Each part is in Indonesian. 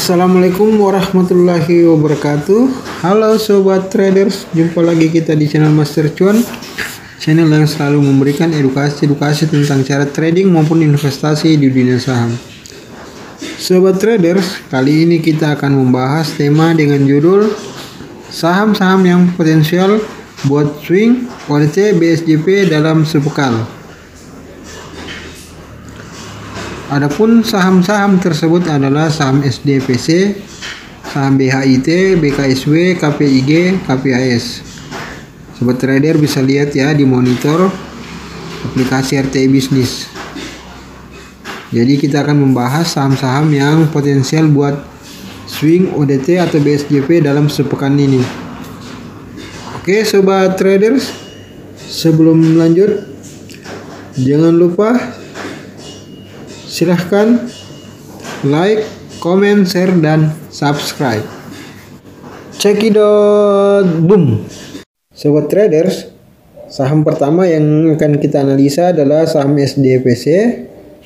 Assalamualaikum warahmatullahi wabarakatuh. Halo sobat traders, jumpa lagi kita di channel Master Cuan, channel yang selalu memberikan edukasi tentang cara trading maupun investasi di dunia saham. Sobat traders, kali ini kita akan membahas tema dengan judul saham-saham yang potensial buat swing ODT BSJP dalam sepekan. Adapun saham-saham tersebut adalah saham SDPC, saham BHIT, BKSW, KPIG, KPAS. Sobat trader bisa lihat ya di monitor aplikasi RTI Bisnis. Jadi kita akan membahas saham-saham yang potensial buat swing ODT atau BSJP dalam sepekan ini. Oke sobat traders, sebelum lanjut jangan lupa silahkan like, comment, share, dan subscribe. Cekidot boom. Sobat traders, saham pertama yang akan kita analisa adalah saham SDPC.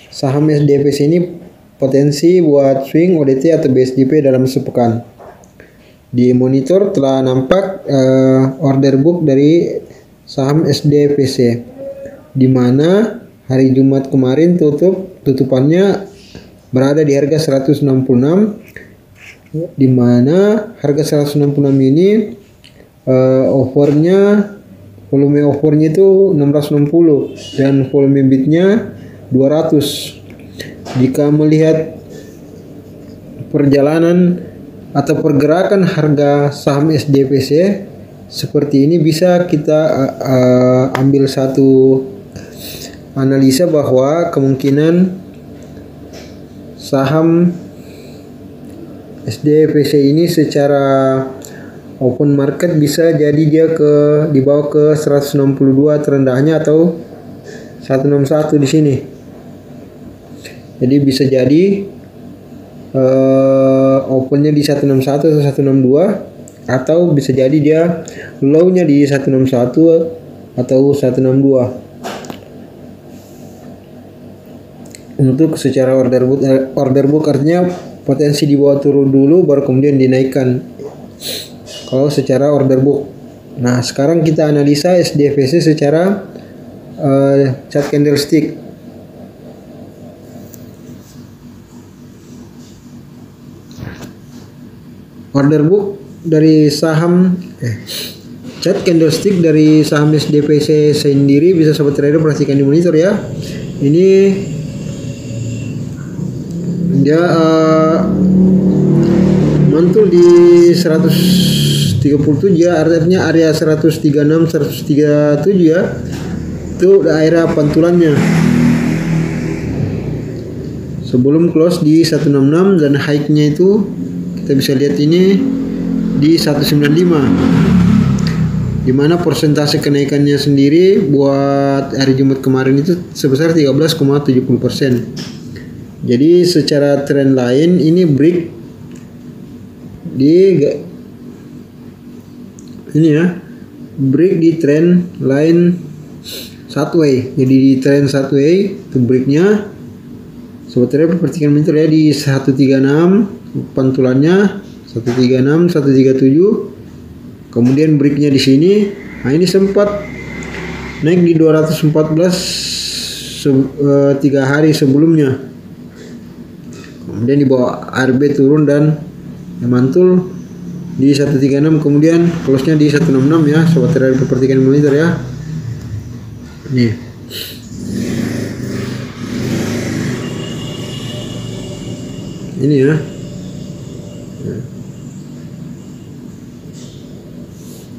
Saham SDPC ini potensi buat swing ODT atau BSJP dalam sepekan. Di monitor telah nampak order book dari saham SDPC, di mana hari Jumat kemarin tutupannya berada di harga 166, di mana harga 166 ini volume offernya itu 660 dan volume bidnya 200. Jika melihat perjalanan atau pergerakan harga saham SDPC seperti ini, bisa kita ambil satu analisa bahwa kemungkinan saham SDPC ini secara open market bisa jadi dia dibawa ke 162 terendahnya atau 161 di sini. Jadi bisa jadi opennya di 161 atau 162, atau bisa jadi dia low-nya di 161 atau 162. Untuk secara order book artinya potensi di bawah turun dulu baru kemudian dinaikkan kalau secara order book. Nah sekarang kita analisa SDPC secara chart candlestick. Order book dari saham chart candlestick dari saham SDPC sendiri bisa sobat trader perhatikan di monitor ya. Ini dia mantul di 137 ya, artinya area 136 137 ya, itu daerah pantulannya sebelum close di 166, dan high-nya itu kita bisa lihat ini di 195, dimana persentase kenaikannya sendiri buat hari Jumat kemarin itu sebesar 13,70%. Jadi secara trend lain ini break di ini ya, break di trend line sideways. Jadi di trend sideways itu breaknya sebetulnya perhatikan monitor ya di 136 pantulannya 136 137, kemudian breaknya di sini. Nah ini sempat naik di 214 3 hari sebelumnya, kemudian di bawah RB turun dan mantul di 136, kemudian close-nya di 166 ya. Sobat trader perhatikan monitor ya. Nih. Ini ya.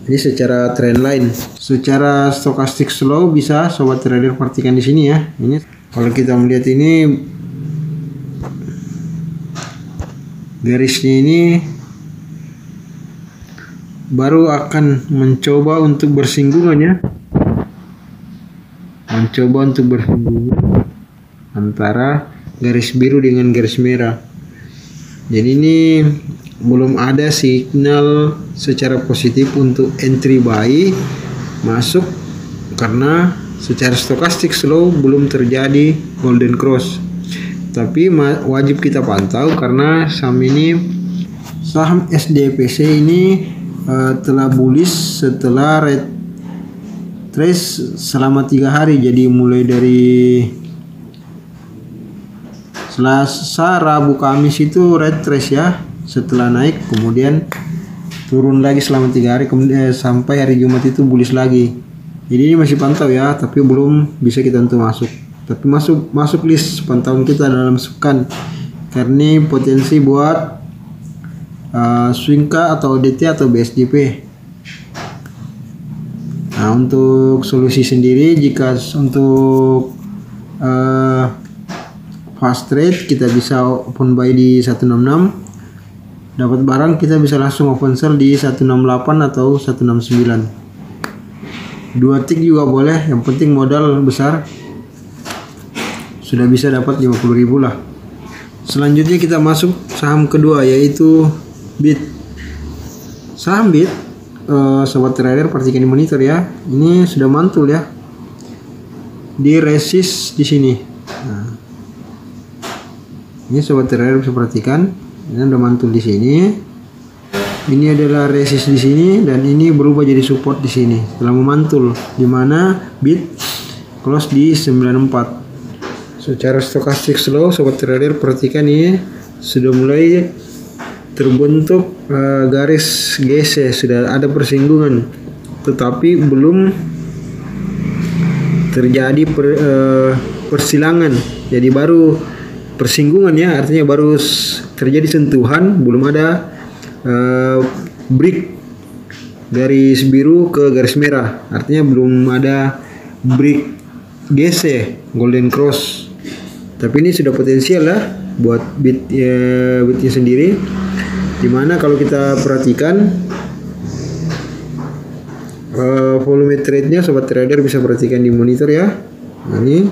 Ini secara trend line. Secara stochastic slow bisa sobat trader perhatikan di sini ya. Ini kalau kita melihat ini garisnya ini baru akan mencoba untuk bersinggungan ya, antara garis biru dengan garis merah. Jadi ini belum ada signal secara positif untuk entry buy masuk, karena secara stochastic slow belum terjadi golden cross. tapi wajib kita pantau karena saham SDPC ini telah bullish setelah retrace selama 3 hari. Jadi mulai dari Selasa, Rabu, Kamis itu retrace ya, setelah naik kemudian turun lagi selama 3 hari, kemudian sampai hari Jumat itu bullish lagi. Jadi ini masih pantau ya, tapi belum bisa kita untuk masuk. Tapi masuk list pantauan kita dalam sepekan, karena ini potensi buat swing K atau DT atau BSDP. Nah, untuk solusi sendiri, jika untuk fast trade kita bisa open buy di 166, dapat barang kita bisa langsung open sell di 168 atau 169. 2 tick juga boleh, yang penting modal besar, sudah bisa dapat 50.000 lah. Selanjutnya kita masuk saham kedua, yaitu BIT. Saham BIT, sobat trader perhatikan di monitor ya, ini sudah mantul ya di resist di sini. Nah, ini sobat trader bisa perhatikan, ini udah mantul di sini. Ini adalah resist di sini dan ini berubah jadi support di sini setelah memantul, di mana BIT close di 94. Secara stokastik slow, sobat trader perhatikan ini sudah mulai terbentuk garis GC, sudah ada persinggungan, tetapi belum terjadi persilangan. Jadi baru persinggungan ya, artinya baru terjadi sentuhan, belum ada break garis biru ke garis merah, artinya belum ada break GC golden cross. Tapi ini sudah potensial lah buat BIT-nya sendiri, dimana kalau kita perhatikan volume trade-nya, sobat trader bisa perhatikan di monitor ya. Nah, ini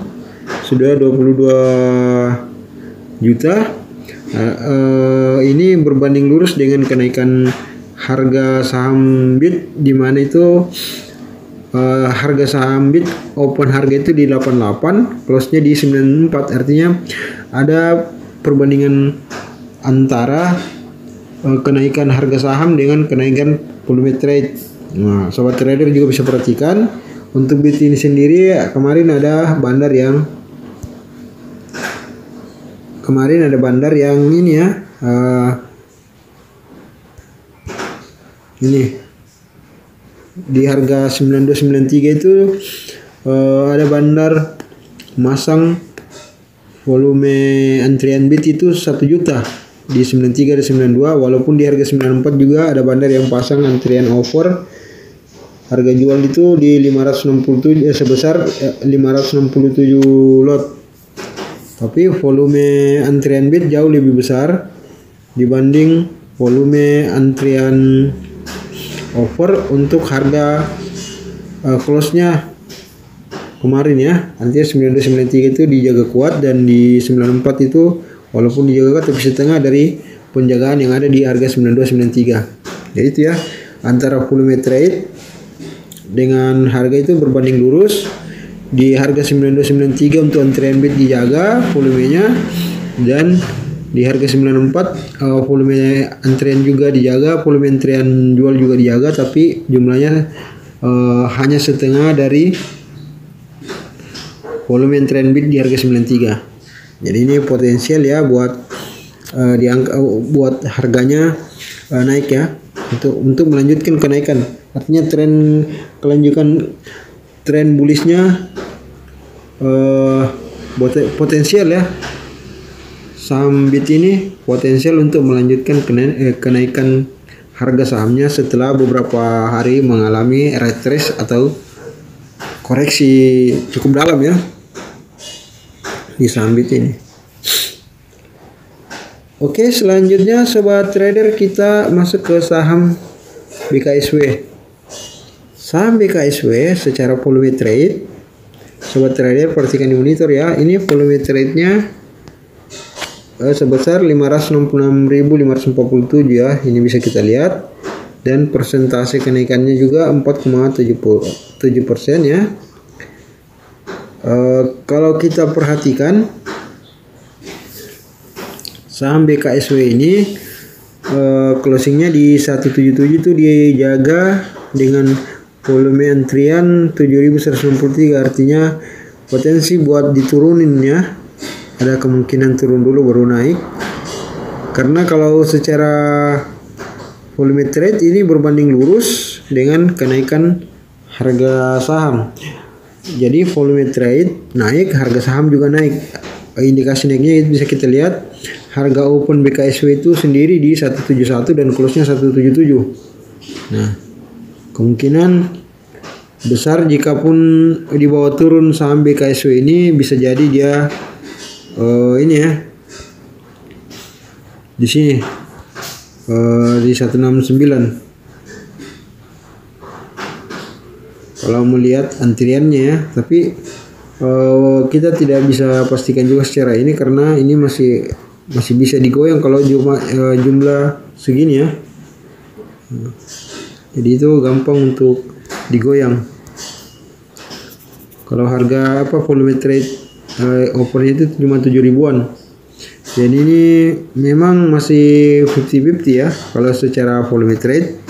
sudah 22 juta. Ini berbanding lurus dengan kenaikan harga saham BIT, dimana itu harga saham BIT open harga itu di 88, close-nya di 94. Artinya ada perbandingan antara kenaikan harga saham dengan kenaikan volume trade. Nah, sobat trader juga bisa perhatikan untuk BIT ini sendiri, kemarin ada bandar yang ini ya, ini di harga 9293 itu ada bandar masang volume antrian BIT itu 1 juta di 93 dan 92, walaupun di harga 94 juga ada bandar yang pasang antrian over, harga jual itu di 567 sebesar 567 lot. Tapi volume antrian BIT jauh lebih besar dibanding volume antrian over untuk harga close-nya kemarin ya. Artinya 9293 itu dijaga kuat, dan di 94 itu walaupun dijaga kuat tapi setengah dari penjagaan yang ada di harga 9293. Jadi itu ya, antara volume trade dengan harga itu berbanding lurus. Di harga 9293 untuk antrian BIT dijaga volumenya, dan di harga 94 volume antrian juga dijaga, volume antrian jual juga dijaga, tapi jumlahnya hanya setengah dari volume antrian BIT di harga 93. Jadi ini potensial ya buat buat harganya naik ya, untuk melanjutkan kenaikan. Artinya kelanjutan tren bullishnya potensial ya. Saham BIT ini potensial untuk melanjutkan kenaikan harga sahamnya setelah beberapa hari mengalami retrace atau koreksi cukup dalam ya di saham BIT ini. Oke, selanjutnya sobat trader kita masuk ke saham BKSW. Saham BKSW secara volume trade, sobat trader perhatikan di monitor ya. Ini volume trade-nya sebesar 566.547 ya, ini bisa kita lihat, dan persentase kenaikannya juga 4,77% ya. Kalau kita perhatikan saham BKSW ini closingnya di 177 itu dijaga dengan volume antrian 7193, artinya potensi buat diturunin ya, ada kemungkinan turun dulu baru naik, karena kalau secara volume trade ini berbanding lurus dengan kenaikan harga saham. Jadi volume trade naik, harga saham juga naik. Indikasi naiknya bisa kita lihat harga open BKSW itu sendiri di 171 dan close-nya 177. Nah, kemungkinan besar jikapun dibawa turun saham BKSW ini bisa jadi dia ini ya di sini di 169. Kalau melihat antriannya ya, tapi kita tidak bisa pastikan juga secara ini karena ini masih bisa digoyang kalau jumlah segini ya. Jadi itu gampang untuk digoyang. Kalau harga volume trade opernya itu 57 ribuan. Jadi ini memang masih 50-50 ya kalau secara volume trade.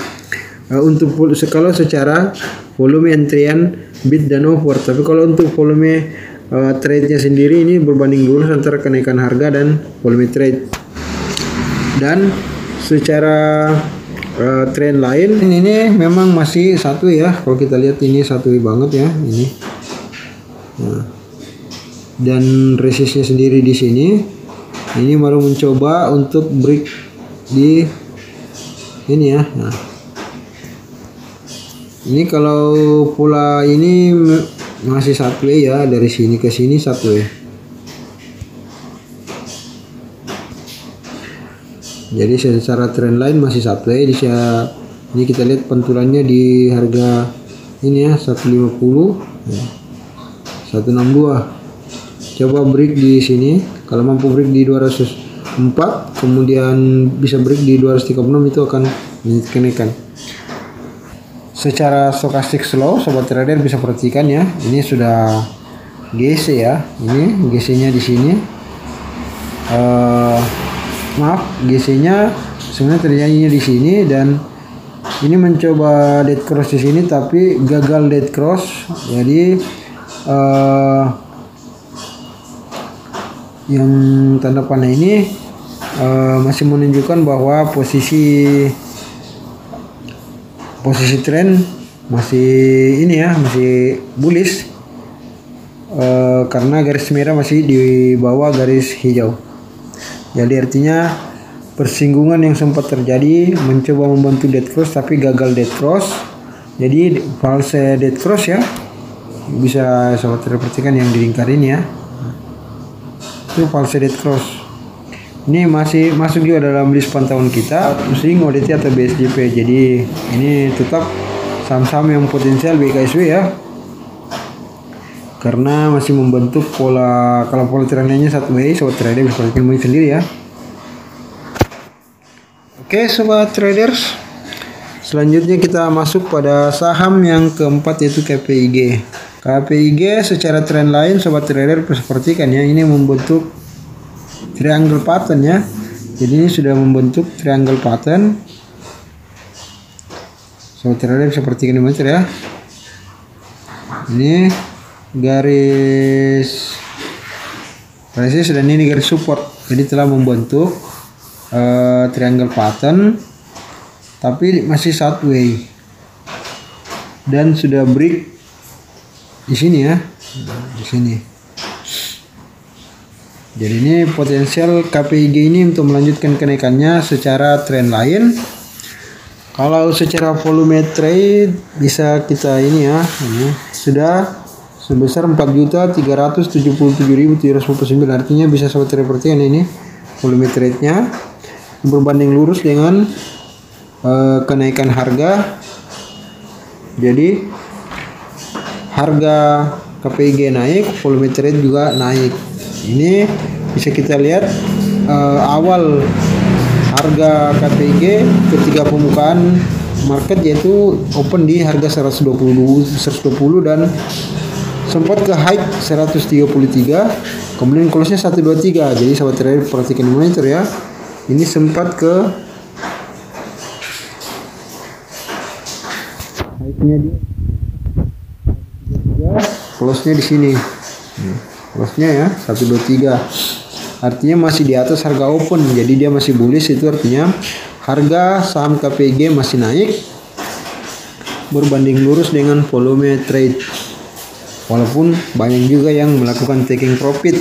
Kalau secara volume antrian bid dan offer, tapi kalau untuk volume trade-nya sendiri ini berbanding lurus antara kenaikan harga dan volume trade. Dan secara trend lain ini memang masih satu ya, kalau kita lihat ini satu banget ya ini. Nah, dan resistnya sendiri di sini ini baru mencoba untuk break di ini ya. Nah, ini kalau pola ini masih satu ya, dari sini ke sini satu ya. Jadi secara trend line masih satu ya. Ini kita lihat pantulannya di harga ini ya 150 ya, 162. Coba break di sini, kalau mampu break di 204 kemudian bisa break di 236 itu akan kenaikan. Secara stokastik slow sobat trader bisa perhatikan ya, ini sudah GC ya, ini GC-nya di sini. GC-nya sebenarnya terjadinya di sini dan ini mencoba dead cross di sini tapi gagal dead cross. Jadi yang tanda panah ini masih menunjukkan bahwa posisi trend masih ini ya, masih bullish karena garis merah masih di bawah garis hijau. Jadi artinya persinggungan yang sempat terjadi mencoba membantu dead cross tapi gagal dead cross. Jadi false dead cross ya, bisa sobat perhatikan yang di lingkar ini ya, itu false dead cross. Ini masih masuk juga dalam list pantauan kita swing ODT atau BSJP. Jadi ini tetap saham-saham yang potensial BKSW ya, karena masih membentuk pola. Kalau pola trendnya satu way, sobat trader bisa perhatikan sendiri ya. Oke sobat traders, selanjutnya kita masuk pada saham yang keempat yaitu KPIG. KPIG secara trend lain sobat trader bisa perhatikan ya, ini membentuk triangle pattern ya. Jadi ini sudah membentuk triangle pattern. Sobat trader bisa perhatikan di ya. Ini garis resist dan ini garis support. Jadi telah membentuk triangle pattern tapi masih sideways dan sudah break di sini ya, di sini. Jadi ini potensial KPIG ini untuk melanjutkan kenaikannya secara trend lain. Kalau secara volume trade bisa kita ini ya, ini sudah sebesar 4.377.759, artinya bisa sobat perhatikan ini volume trade-nya berbanding lurus dengan kenaikan harga. Jadi harga KPIG naik, volume trade juga naik. Ini bisa kita lihat awal harga KPIG ketika pembukaan market yaitu open di harga 120 dan sempat ke high 133, kemudian close-nya 123. Jadi sahabat trader perhatikan di monitor ya. Ini sempat ke high-nya di 123, close-nya di sini. Close-nya ya 123. Artinya masih di atas harga open, jadi dia masih bullish. Itu artinya harga saham KPG masih naik berbanding lurus dengan volume trade. Walaupun banyak juga yang melakukan taking profit.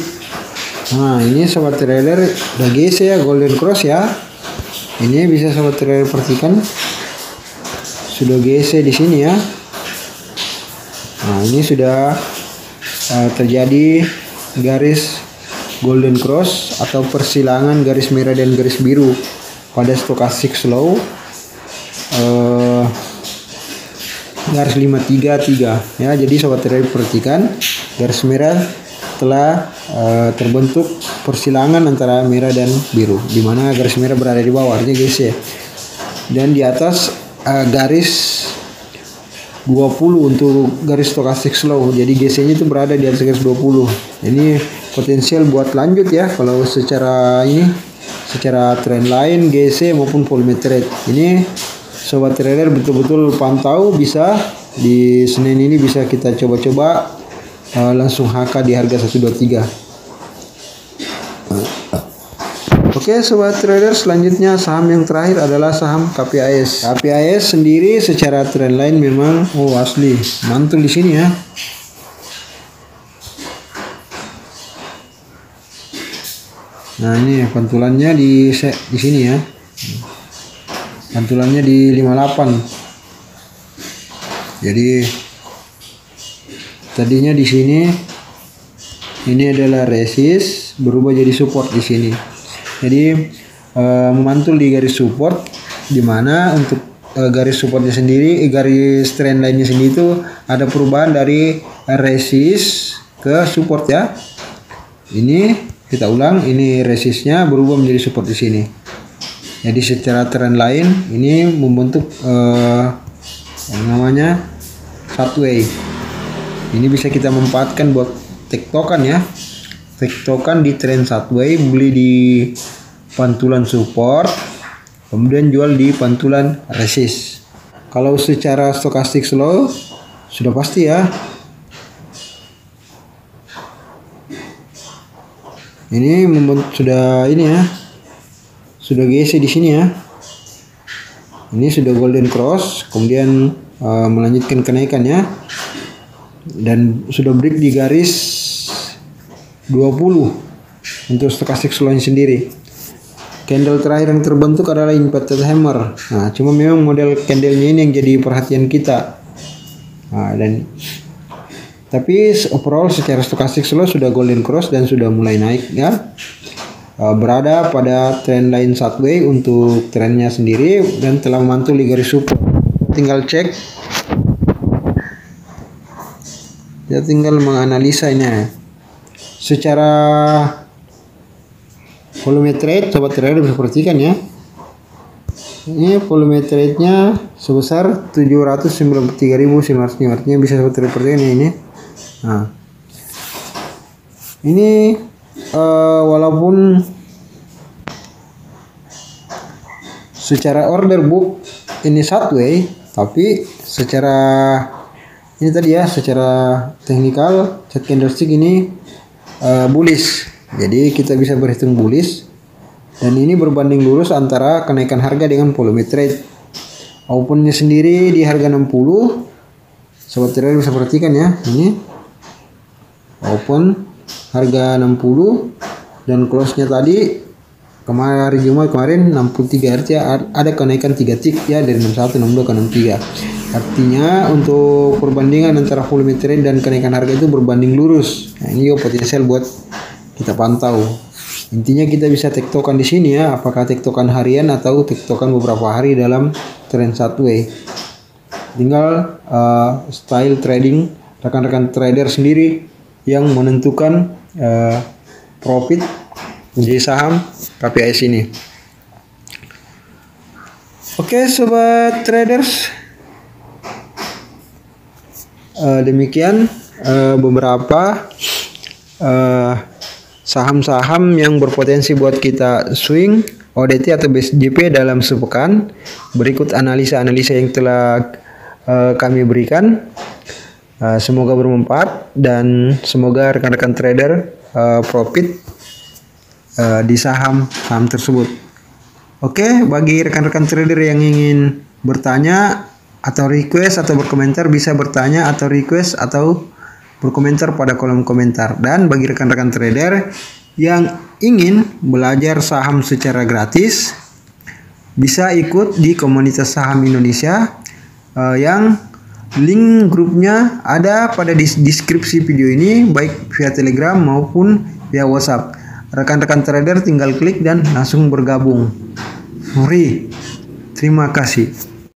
Nah, ini sobat trader udah GC ya, golden cross ya. Ini bisa sobat trader perhatikan sudah GC di sini ya. Nah, ini sudah terjadi garis golden cross atau persilangan garis merah dan garis biru pada stochastic slow garis 533 ya. Jadi sobat trader perhatikan garis merah telah terbentuk persilangan antara merah dan biru, di mana garis merah berada di bawah artinya GC, dan di atas garis 20 untuk garis stochastic slow. Jadi GC-nya itu berada di atas garis 20. Ini potensial buat lanjut ya kalau secara trend line GC maupun volume trade. Ini sobat trader betul-betul pantau, bisa di Senin ini bisa kita coba-coba langsung HK di harga 123. Oke sobat trader, selanjutnya saham yang terakhir adalah saham KPAS. KPAS sendiri secara trend line memang asli mantul di sini ya. Nah, ini pantulannya di sini ya. Pantulannya di 58. Jadi tadinya di sini ini adalah resist, berubah jadi support di sini. Jadi memantul di garis support, di mana untuk garis supportnya sendiri, garis trend line-nya sendiri itu ada perubahan dari resist ke support ya. Ini kita ulang, ini resistnya berubah menjadi support di sini. Jadi secara trend line ini membentuk yang namanya Satway. Ini bisa kita manfaatkan buat tektokan ya. Tektokan di trend Satway, beli di pantulan support, kemudian jual di pantulan resist. Kalau secara stochastic slow sudah pasti ya. Ini sudah ini ya. Sudah GC di sini ya. Ini sudah golden cross, kemudian melanjutkan kenaikan ya. Dan sudah break di garis 20 untuk stochastic slow sendiri. Candle terakhir yang terbentuk adalah inverted hammer. Nah, cuma memang model candlenya ini yang jadi perhatian kita. Nah, tapi overall secara stochastic slow sudah golden cross dan sudah mulai naik ya. Berada pada trend line Satway untuk trennya sendiri dan telah memantul di garis support. Tinggal cek. Ya, tinggal menganalisa ini. Secara volume trade sobat trader bisa perhatikan ya. Ini volume trade-nya sebesar 793.900, artinya bisa sobat trader perhatikan ya ini. Nah, ini walaupun secara order book ini Satway, tapi secara ini tadi ya, secara teknikal chart candlestick ini bullish. Jadi kita bisa berhitung bullish, dan ini berbanding lurus antara kenaikan harga dengan volume trade. Opennya sendiri di harga 60. Sobat trader bisa perhatikan ya, ini open harga 60 dan close-nya tadi kemarin Jumat kemarin 63, artinya ada kenaikan 3 tick ya, dari 61, 62 ke 63. Artinya untuk perbandingan antara volume trade dan kenaikan harga itu berbanding lurus. Nah, ini juga potensial buat kita pantau. Intinya kita bisa tektokan di sini ya, apakah tektokan harian atau tektokan beberapa hari dalam trend Satway. Tinggal style trading rekan-rekan trader sendiri yang menentukan profit menjadi saham KPAS ini. Oke sobat traders, demikian beberapa saham-saham yang berpotensi buat kita swing ODT atau BSJP dalam sepekan. Berikut analisa-analisa yang telah kami berikan. Semoga bermanfaat dan semoga rekan-rekan trader profit di saham tersebut. Oke, bagi rekan-rekan trader yang ingin bertanya atau request atau berkomentar, bisa bertanya atau request atau berkomentar pada kolom komentar. Dan bagi rekan-rekan trader yang ingin belajar saham secara gratis, bisa ikut di komunitas saham Indonesia yang link grupnya ada pada deskripsi video ini, baik via Telegram maupun via WhatsApp. Rekan-rekan trader tinggal klik dan langsung bergabung. Terima kasih.